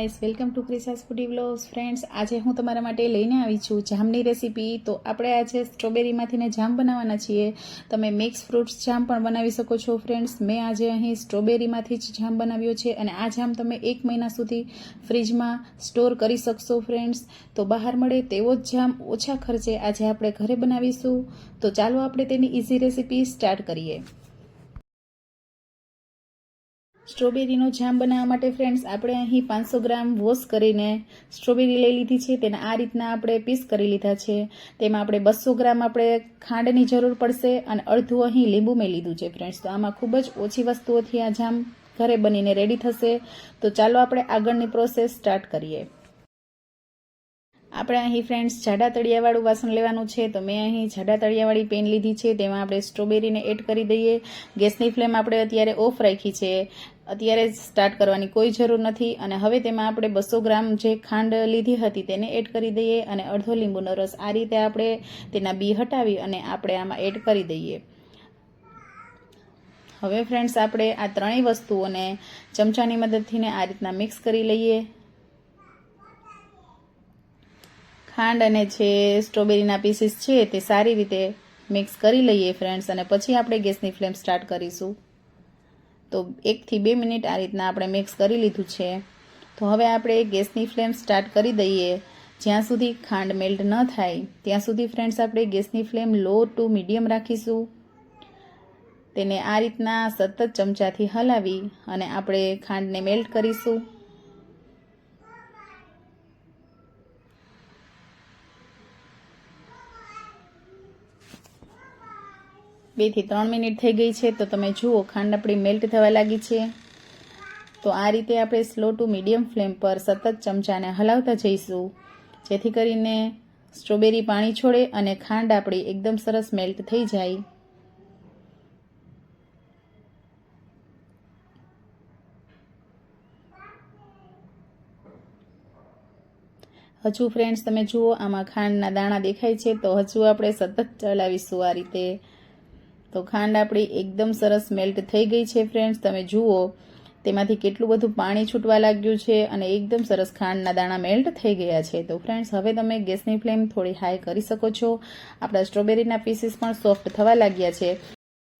Guys, welcome to Krisa's foodie vlogs. Friends, આજે હું તમારા માટે લઈને આવી છું જામની રેસીપી. તો આપણે આજે સ્ટ્રોબેરીમાંથીને જામ બનાવવાના છીએ. તમે મિક્સ ફ્રૂટ્સ જામ પણ બનાવી શકો છો. ફ્રેન્ડ્સ, મેં આજે અહીં સ્ટ્રોબેરીમાંથી જ જામ બનાવ્યો છે અને આ જામ તમે 1 મહિના સુધી ફ્રીજમાં સ્ટોર કરી શકશો. ફ્રેન્ડ્સ, તો બહાર મળે તેવો જ જામ ઓછા ખર્ચે આજે આપણે ઘરે બનાવીશું. તો ચાલો આપણે તેની ઇઝી રેસીપી સ્ટાર્ટ કરીએ. સ્ટ્રોબેરીનો જામ બનાવવા માટે ફ્રેન્ડ્સ આપણે અહીં 500 ગ્રામ વોશ કરીને સ્ટ્રોબેરી લઈ લીધી છે. તેને આ રીતના આપણે પીસ કરી લીધા છે. તેમાં આપણે 200 ગ્રામ આપણે ખાંડની જરૂર પડશે અને અડધું અહીં લીંબુ મેં લીધું છે. ફ્રેન્ડ્સ, તો આમાં ખૂબ જ ઓછી વસ્તુઓથી આ જામ ઘરે બનીને રેડી થશે. તો ચાલો આપણે આગળની પ્રોસેસ સ્ટાર્ટ કરીએ. આપણે અહીં ફ્રેન્ડ્સ જાડા તળિયાવાળું વાસણ લેવાનું છે. તો મેં અહીં જાડા તળિયાવાળી પેન લીધી છે. તેમાં આપણે સ્ટ્રોબેરીને એડ કરી દઈએ. ગેસની ફ્લેમ આપણે અત્યારે ઓફ રાખી છે. અત્યારે સ્ટાર્ટ કરવાની કોઈ જરૂર નથી. અને હવે તેમાં આપણે 200 ગ્રામ જે ખાંડ લીધી હતી તેને એડ કરી દઈએ અને અડધો લીંબુનો રસ આ રીતે આપણે તેના બી હટાવી અને આપણે આમાં એડ કરી દઈએ. હવે ફ્રેન્ડ્સ આપણે આ ત્રણેય વસ્તુઓને ચમચાની મદદથી આ રીતના મિક્સ કરી લઈએ. ખાંડ અને જે સ્ટ્રોબેરીના પીસીસ છે તે સારી રીતે મિક્સ કરી લઈએ ફ્રેન્ડ્સ, અને પછી આપણે ગેસની ફ્લેમ સ્ટાર્ટ કરીશું. તો 1 થી 2 મિનિટ આ રીતના આપણે મિક્સ કરી લીધું છે. તો હવે આપણે ગેસની ફ્લેમ સ્ટાર્ટ કરી દઈએ. જ્યાં સુધી ખાંડ મેલ્ટ ન થાય ત્યાં સુધી ફ્રેન્ડ્સ આપણે ગેસની ફ્લેમ લો ટુ મીડિયમ રાખીશું. તેને આ રીતના સતત ચમચાથી હલાવી અને આપણે ખાંડને મેલ્ટ કરીશું. 2 થી 3 મિનિટ થઈ ગઈ છે. તો તમે જુઓ ખાંડ આપણી મેલ્ટ થવા લાગી છે. તો આ રીતે આપણે સ્લો ટુ મીડિયમ ફ્લેમ પર સતત ચમચાને હલાવતા જઈશું, જેથી કરીને સ્ટ્રોબેરી પાણી છોડે અને ખાંડ આપણી એકદમ સરસ મેલ્ટ થઈ જાય. હજુ ફ્રેન્ડ્સ તમે જુઓ આમાં ખાંડના દાણા દેખાય છે. તો હજુ આપણે સતત ચલાવીશું આ રીતે. તો ખાંડ આપણી એકદમ સરસ મેલ્ટ થઈ ગઈ છે. ફ્રેન્ડ્સ, તમે જુઓ તેમાંથી કેટલું બધું પાણી છૂટવા લાગ્યું છે અને એકદમ સરસ ખાંડના દાણા મેલ્ટ થઈ ગયા છે. તો ફ્રેન્ડ્સ, હવે તમે ગેસની ફ્લેમ થોડી હાઈ કરી શકો છો. આપણા સ્ટ્રોબેરીના પીસીસ પણ સોફ્ટ થવા લાગ્યા છે.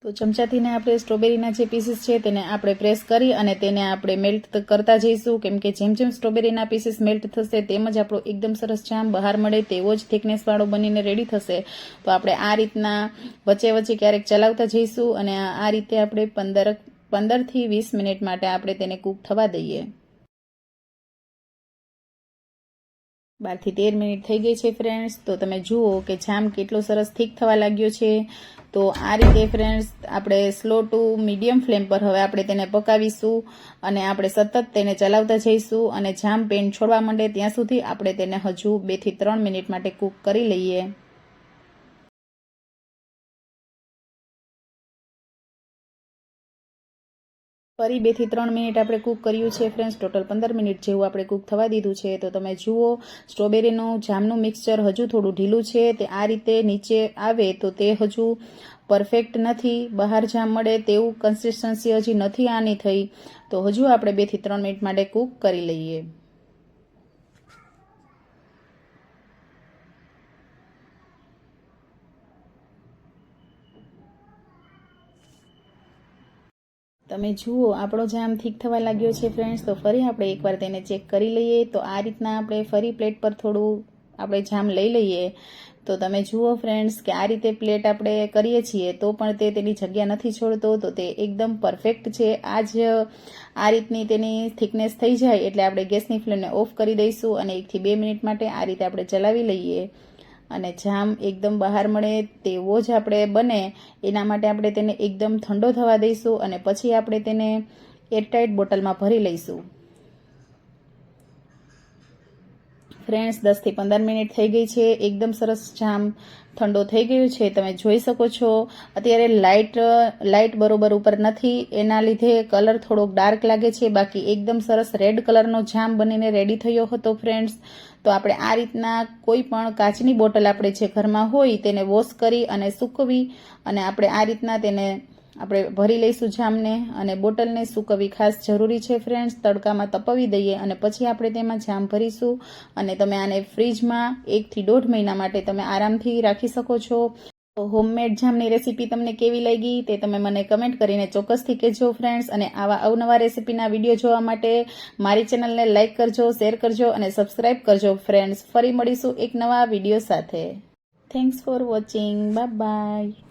તો ચમચાથીને આપણે સ્ટ્રોબેરીના જે પીસીસ છે તેને આપણે પ્રેસ કરી અને તેને આપણે મેલ્ટ કરતા જઈશું, કેમ કે જેમ જેમ સ્ટ્રોબેરીના પીસીસ મેલ્ટ થશે તેમ જ આપણો એકદમ સરસ જામ બહાર મળે તેવો જ થિકનેસવાળો બનીને રેડી થશે. તો આપણે આ રીતના વચ્ચે વચ્ચે ક્યારેક ચલાવતા જઈશું અને આ રીતે આપણે 15 થી 20 મિનિટ માટે આપણે તેને કૂક થવા દઈએ. 12 થી 13 મિનિટ થઈ ગઈ છે ફ્રેન્ડ્સ. તો તમે જુઓ કે જામ કેટલો સરસ થીક થવા લાગ્યો છે. તો આ રીતે ફ્રેન્ડ્સ આપણે સ્લો ટુ મીડિયમ ફ્લેમ પર હવે આપણે તેને પકાવીશું અને આપણે સતત તેને ચલાવતા જઈશું અને જામ પેન છોડવા માંડે ત્યાં સુધી આપણે તેને હજુ 2 થી 3 મિનિટ માટે કૂક કરી લઈએ. ફરી 2 થી 3 મિનિટ આપણે કૂક કર્યું છે ફ્રેન્ડ્સ. ટોટલ 15 મિનિટ જેવું આપણે કૂક થવા દીધું છે. તો તમે જુઓ સ્ટ્રોબેરીનું જામનું મિક્સચર હજુ થોડું ઢીલું છે. તે આ રીતે નીચે આવે તો તે હજુ પરફેક્ટ નથી. બહાર જામ મળે તેવું કન્સિસ્ટન્સી હજી નથી આની થઈ. તો હજુ આપણે 2 થી 3 મિનિટ માટે કૂક કરી લઈએ. તમે જુઓ આપણો જામ થીક થવા લાગ્યો છે ફ્રેન્ડ્સ. તો ફરી આપણે એકવાર તેને ચેક કરી લઈએ. તો આ રીતના આપણે ફરી પ્લેટ પર થોડું આપણે જામ લઈ લઈએ. તો તમે જુઓ ફ્રેન્ડ્સ કે આ રીતે પ્લેટ આપણે કરીએ છીએ તો પણ તે તેની જગ્યા નથી છોડતો. તો તે એકદમ પરફેક્ટ છે. આ રીતની તેની થિકનેસ થઈ જાય એટલે આપણે ગેસની ફ્લેમને ઓફ કરી દઈશું અને 1 થી 2 મિનિટ માટે આ રીતે આપણે ચલાવી લઈએ. અને જામ એકદમ બહાર મળે તેવો જ આપણે બને એના માટે આપણે તેને એકદમ ઠંડો થવા દઈશું અને પછી આપણે તેને એરટાઇટ બોટલમાં ભરી લઈશું. ફ્રેન્ડ્સ, 10 થી 15 મિનિટ થઈ ગઈ છે. એકદમ સરસ જામ ઠંડો થઈ ગયો છે. તમે જોઈ શકો છો અત્યારે લાઇટ બરોબર ઉપર નથી, એના લીધે કલર થોડોક ડાર્ક લાગે છે. બાકી એકદમ સરસ રેડ કલરનો જામ બનીને રેડી થયો હતો ફ્રેન્ડ્સ. તો આપણે આ રીતના કોઈ પણ કાચની બોટલ આપણે જે ઘરમાં હોય તેને વોશ કરી અને સૂકવી અને આપણે આ રીતના તેને આપણે ભરી લઈશું જામને અને બોટલને સૂકવવી ખાસ જરૂરી છે ફ્રેન્ડ્સ. તડકામાં તપવી દઈએ અને પછી આપણે તેમાં જામ ભરીશું અને તમે આને ફ્રીજમાં 1 થી 1.5 મહિના માટે તમે આરામથી રાખી શકો છો. તો હોમમેડ જામની રેસીપી તમને કેવી લાગી તે તમે મને કમેન્ટ કરીને ચોક્કસથી કહેજો ફ્રેન્ડ્સ. અને આવા અવનવા રેસીપીના વિડીયો જોવા માટે મારી ચેનલને લાઇક કરજો, શેર કરજો અને સબસ્ક્રાઈબ કરજો ફ્રેન્ડ્સ. ફરી મળીશું એક નવા વિડીયો સાથે. Thanks for watching. Bye bye.